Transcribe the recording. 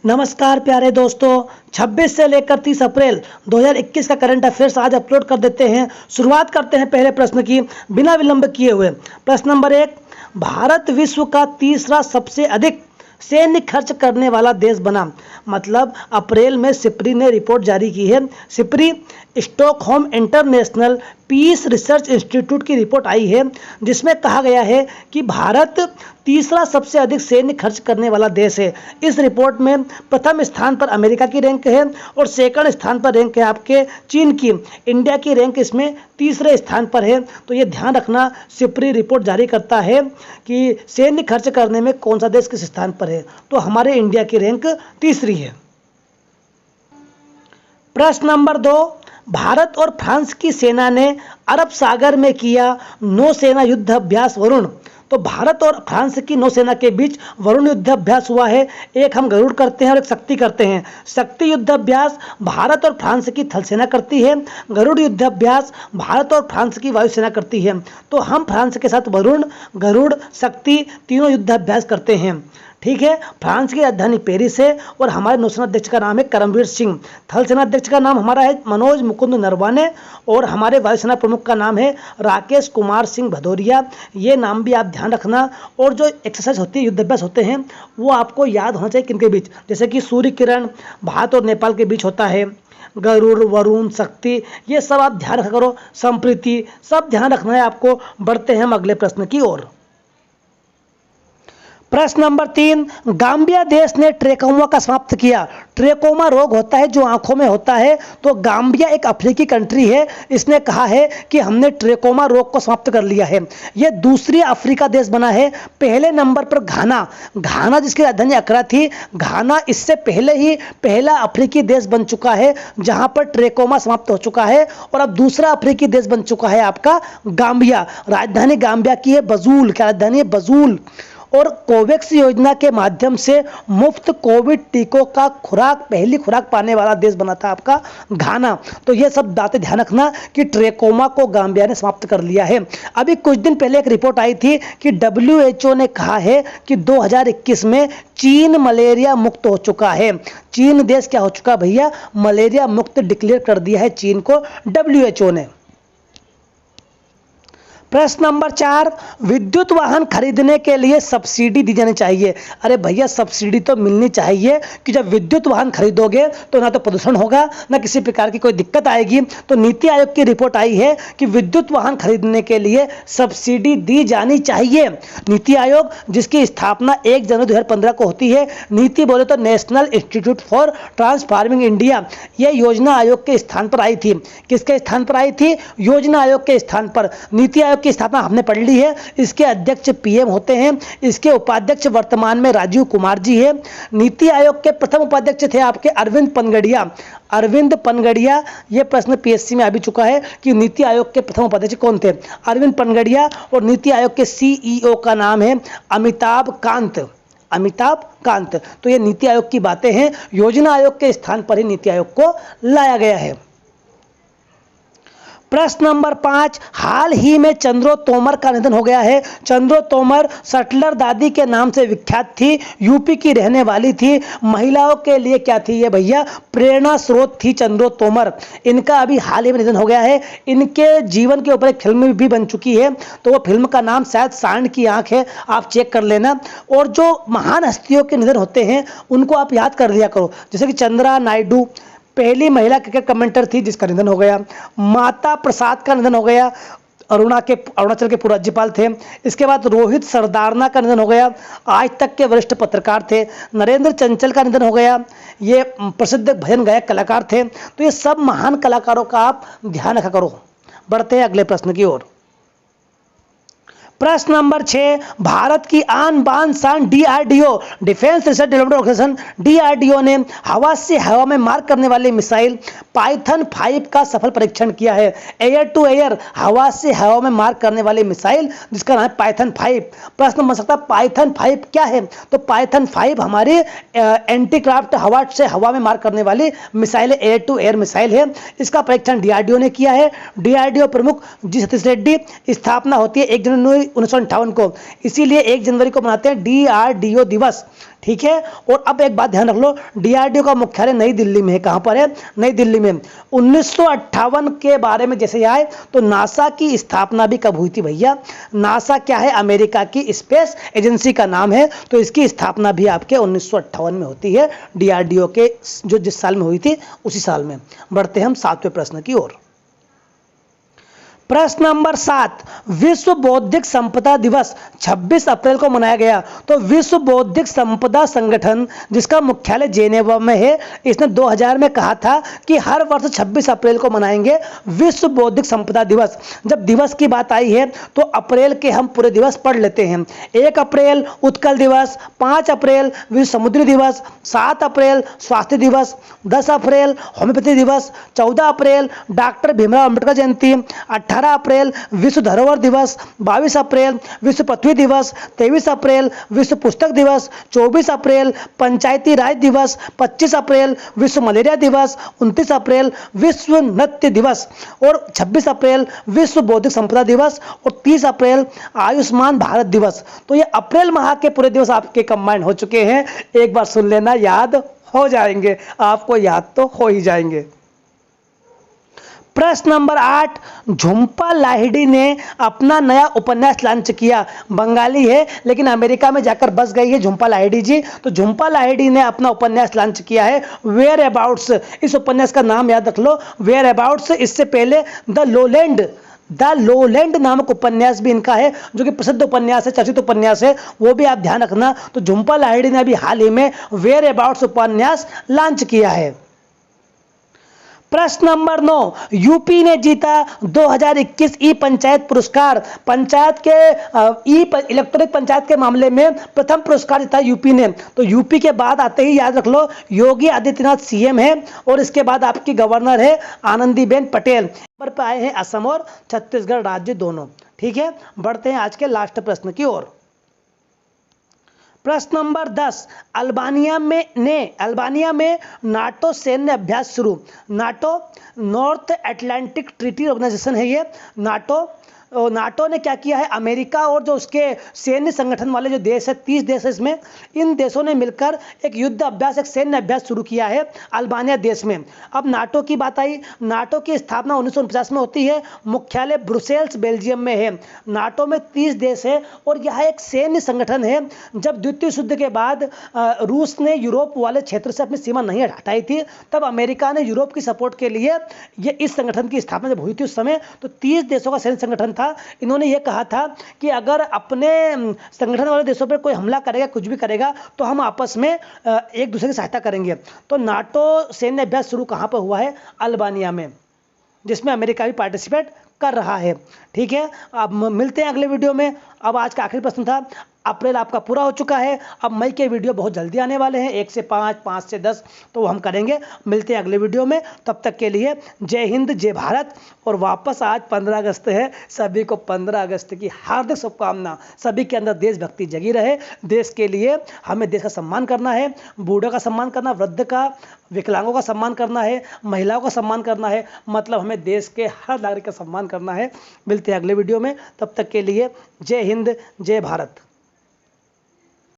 नमस्कार प्यारे दोस्तों, 26 से लेकर 30 अप्रैल 2021 का करंट अफेयर्स आज अपलोड कर देते हैं। शुरुआत करते हैं पहले प्रश्न की बिना विलंब किए हुए। प्रश्न नंबर 1, भारत विश्व का तीसरा सबसे अधिक सैन्य खर्च करने वाला देश बना। मतलब अप्रैल में सिप्री ने रिपोर्ट जारी की है। SIPRI Stockholm International Peace Research Institute की रिपोर्ट आई है, जिसमें कहा गया है कि भारत तीसरा सबसे अधिक सैन्य खर्च करने वाला देश है। इस रिपोर्ट में प्रथम स्थान पर अमेरिका की रैंक है और सेकंड स्थान पर रैंक है आपके चीन की। इंडिया की रैंक इसमें तीसरे स्थान पर है। तो ये ध्यान रखना, सिप्री रिपोर्ट जारी करता है कि सैन्य खर्च करने में कौन सा देश किस स्थान पर है, तो हमारे इंडिया की रैंक तीसरी है। प्रश्न नंबर 2, भारत और फ्रांस की सेना ने अरब सागर में किया नौसेना युद्ध अभ्यास वरुण। तो भारत और फ्रांस की नौसेना के बीच वरुण युद्ध अभ्यास हुआ है। एक हम गरुड़ करते हैं और एक शक्ति करते हैं। शक्ति युद्ध अभ्यास भारत और फ्रांस की थल सेना करती है। गरुड़ युद्ध अभ्यास भारत और फ्रांस की वायुसेना करती है। तो हम फ्रांस के साथ वरुण, गरुड़, शक्ति तीनों युद्ध अभ्यास करते हैं। ठीक है। फ्रांस की राजधानी पेरिस है और हमारे नौसेना अध्यक्ष का नाम है करमवीर सिंह। थल सेना अध्यक्ष का नाम हमारा है मनोज मुकुंद नरवाने और हमारे वायुसेना प्रमुख का नाम है राकेश कुमार सिंह भदौरिया। ये नाम भी आप ध्यान रखना। और जो एक्सरसाइज होती है, युद्ध अभ्यास होते हैं, वो आपको याद होना चाहिए किनके बीच। जैसे कि सूर्य किरण भारत और नेपाल के बीच होता है, गरुड़, वरुण, शक्ति, ये सब आप ध्यान रखा करो, संप्रीति, सब ध्यान रखना है आपको। बढ़ते हैं हम अगले प्रश्न की ओर। प्रश्न नंबर 3, गाम्बिया देश ने ट्रेकोमा का समाप्त किया। ट्रेकोमा रोग होता है जो आंखों में होता है। तो गाम्बिया एक अफ्रीकी कंट्री है, इसने कहा है कि हमने ट्रेकोमा रोग को समाप्त कर लिया है। यह दूसरी अफ्रीका देश बना है। पहले नंबर पर घाना जिसकी राजधानी अक्रा थी। घाना इससे पहले ही पहला अफ्रीकी देश बन चुका है जहां पर ट्रेकोमा समाप्त हो चुका है। और अब दूसरा अफ्रीकी देश बन चुका है आपका गाम्बिया। राजधानी गाम्बिया की है बजूल। क्या राजधानी है? बजूल। और कोवैक्स योजना के माध्यम से मुफ्त कोविड टीकों का पहली खुराक पाने वाला देश बना था आपका घाना। तो ये सब बातें ध्यान रखना कि ट्रेकोमा को गाम्बिया ने समाप्त कर लिया है। अभी कुछ दिन पहले एक रिपोर्ट आई थी कि WHO ने कहा है कि 2021 में चीन मलेरिया मुक्त हो चुका है। चीन देश क्या हो चुका भैया? मलेरिया मुक्त डिक्लेयर कर दिया है चीन को WHO ने। प्रश्न नंबर 4, विद्युत वाहन खरीदने के लिए सब्सिडी दी जानी चाहिए। अरे भैया, सब्सिडी तो मिलनी चाहिए कि जब विद्युत वाहन खरीदोगे तो ना तो प्रदूषण होगा, ना किसी प्रकार की कोई दिक्कत आएगी। तो नीति आयोग की रिपोर्ट आई है कि विद्युत वाहन खरीदने के लिए सब्सिडी दी जानी चाहिए। नीति आयोग जिसकी स्थापना 1 जनवरी 2015 को होती है। नीति बोले तो national institute for transforming India. यह योजना आयोग के स्थान पर आई थी। किसके स्थान पर आई थी? योजना आयोग के स्थान पर। नीति आयोग की स्थापना हमने पढ़ ली है। इसके अध्यक्ष PM होते हैं। इसके उपाध्यक्ष वर्तमान में राजीव कुमार जी है। नीति आयोग के प्रथम उपाध्यक्ष थे आपके अरविंद पनगड़िया। यह प्रश्न PSC में आ भी चुका है कि नीति आयोग के प्रथम उपाध्यक्ष कौन थे? अरविंद पनगड़िया। और नीति आयोग के CEO का नाम है अमिताभ कांत। तो ये नीति आयोग की बातें हैं। योजना आयोग के स्थान पर ही नीति आयोग को लाया गया है। प्रश्न नंबर 5, हाल ही में चंद्रो तोमर का निधन हो गया है। चंद्रो तोमर सटलर दादी के नाम से विख्यात थी। यूपी की रहने वाली थी। महिलाओं के लिए क्या थी ये भैया? प्रेरणा स्रोत थी चंद्रो तोमर। इनका अभी हाल ही में निधन हो गया है। इनके जीवन के ऊपर एक फिल्म भी बन चुकी है। तो वो फिल्म का नाम शायद सांड की आंख है, आप चेक कर लेना। और जो महान हस्तियों के निधन होते हैं उनको आप याद कर लिया करो। जैसे कि चंद्रा नायडू पहली महिला क्रिकेट कमेंटर थी जिसका निधन हो गया। माता प्रसाद का निधन हो गया, अरुणाचल के पूर्व राज्यपाल थे। इसके बाद रोहित सरदारना का निधन हो गया, आज तक के वरिष्ठ पत्रकार थे। नरेंद्र चंचल का निधन हो गया, ये प्रसिद्ध भजन गायक कलाकार थे। तो ये सब महान कलाकारों का आप ध्यान रखा करो। बढ़ते हैं अगले प्रश्न की ओर। प्रश्न नंबर 6, भारत की आन बान शान DRDO defence research development organisation DRDO ने हवा से हवा में मार करने वाली मिसाइल पाइथन 5 का सफल परीक्षण किया है। एयर टू एयर हवा से हवा में मार करने वाली मिसाइल जिसका नाम है पाइथन 5। प्रश्न बन सकता है पाइथन 5 क्या है? तो पाइथन 5 हमारी एंटीक्राफ्ट हवा से हवा में मार करने वाली missile, air to air missile है। इसका परीक्षण DRDO ने किया है। DRDO प्रमुख G सतीश रेड्डी। स्थापना होती है 1 जनवरी 1958 को, इसीलिए 1 जनवरी को मनाते हैं DRDO दिवस। ठीक है, और अब एक बात ध्यान रख लो, DRDO का मुख्यालय नई दिल्ली में है। कहां पर है? नई दिल्ली में। 1958 के बारे में जैसे आए तो नासा की स्थापना भी कब हुई थी भैया? नासा क्या है? अमेरिका की स्पेस एजेंसी का नाम है, तो इसकी स्थापना भी आपके 1958 में होती है। DRDO के जो जिस साल में हुई थी उसी साल में। बढ़ते हैं हम 7वें प्रश्न की ओर। प्रश्न नंबर 7, विश्व बौद्धिक संपदा दिवस 26 अप्रैल को मनाया गया। तो विश्व बौद्धिक संपदा संगठन, जिसका मुख्यालय जेनेवा में है, इसने 2000 में कहा था कि हर वर्ष 26 अप्रैल को मनाएंगे विश्व बौद्धिक संपदा दिवस। जब दिवस की बात आई है तो अप्रैल के हम पूरे दिवस पढ़ लेते हैं। 1 अप्रैल उत्कल दिवस, 5 अप्रैल विश्व समुद्री दिवस, 7 अप्रैल स्वास्थ्य दिवस, 10 अप्रैल होम्योपैथी दिवस, 14 अप्रैल डॉक्टर भीमराव अंबेडकर जयंती, 18 अप्रैल विश्व धरोहर दिवस, 22 अप्रैल विश्व पृथ्वी दिवस, 23 अप्रैल विश्व पुस्तक दिवस, 24 अप्रैल पंचायती राज दिवस, 25 अप्रैल विश्व मलेरिया दिवस, 29 अप्रैल विश्व नृत्य दिवस और 26 अप्रैल विश्व बौद्धिक संपदा दिवस और 30 अप्रैल आयुष्मान भारत दिवस। तो ये अप्रैल माह के पूरे दिवस आपके कंबाइन हो चुके हैं। एक बार सुन लेना, याद हो जाएंगे, आपको याद तो हो ही जाएंगे। प्रश्न नंबर 8, झुंपा लाहिड़ी ने अपना नया उपन्यास लॉन्च किया। बंगाली है लेकिन अमेरिका में जाकर बस गई है झुंपा लाहिड़ी जी। तो झुंपा लाहिड़ी ने अपना उपन्यास लॉन्च किया है वेयर अबाउट्स। इस उपन्यास का नाम याद रख लो, वेयर अबाउट्स। इससे पहले द लोलैंड नामक उपन्यास भी इनका है, जो कि प्रसिद्ध उपन्यास है, चर्चित उपन्यास है, वो भी आप ध्यान रखना। तो झुंपा लाहिड़ी ने अभी हाल ही में वेयर अबाउट्स उपन्यास लॉन्च किया है। प्रश्न नंबर 9, यूपी ने जीता 2021 ई पंचायत पुरस्कार। पंचायत के इलेक्ट्रॉनिक पंचायत के मामले में प्रथम पुरस्कार जीता यूपी ने। तो यूपी के बाद आते ही याद रख लो, योगी आदित्यनाथ सीएम है और इसके बाद आपकी गवर्नर है आनंदीबेन पटेल। नंबर पर आए हैं असम और छत्तीसगढ़ राज्य दोनों। ठीक है, बढ़ते हैं आज के लास्ट प्रश्न की ओर। प्रश्न नंबर 10, अल्बानिया में नाटो सैन्य अभ्यास शुरू। NATO North Atlantic Treaty Organisation है ये नाटो ने क्या किया है, अमेरिका और जो उसके सैन्य संगठन वाले जो देश है, 30 देश है इसमें, इन देशों ने मिलकर एक युद्ध अभ्यास, एक सैन्य अभ्यास शुरू किया है अल्बानिया देश में। अब नाटो की बात आई, नाटो की स्थापना 1949 में होती है, मुख्यालय ब्रुसेल्स बेल्जियम में है। नाटो में 30 देश है और यह एक सैन्य संगठन है। जब द्वितीय युद्ध के बाद रूस ने यूरोप वाले क्षेत्र से अपनी सीमा नहीं हटाई थी, तब अमेरिका ने यूरोप की सपोर्ट के लिए ये इस संगठन की स्थापना जब हुई थी उस समय, तो 30 देशों का सैन्य संगठन था। इन्होंने ये कहा था कि अगर अपने संगठन वाले देशों पर कोई हमला करेगा, कुछ भी करेगा, तो हम आपस में एक दूसरे की सहायता करेंगे। तो नाटो सैन्य अभ्यास शुरू कहां पर हुआ है? अल्बानिया में, जिसमें अमेरिका भी पार्टिसिपेट कर रहा है। ठीक है, अब मिलते हैं अगले वीडियो में। अब आज का आखिरी प्रश्न था, अप्रैल आपका पूरा हो चुका है, अब मई के वीडियो बहुत जल्दी आने वाले हैं, 1 से 5, 5 से 10, तो वो हम करेंगे। मिलते हैं अगले वीडियो में, तब तक के लिए जय हिंद, जय भारत। और वापस आज 15 अगस्त है, सभी को 15 अगस्त की हार्दिक शुभकामना। सभी के अंदर देशभक्ति जगी रहे। देश के लिए हमें देश का सम्मान करना है, बूढ़ों का सम्मान करना, वृद्ध का, विकलांगों का सम्मान करना है, महिलाओं का सम्मान करना है, मतलब हमें देश के हर नागरिक का सम्मान करना है। मिलते हैं अगले वीडियो में, तब तक के लिए जय हिंद, जय भारत।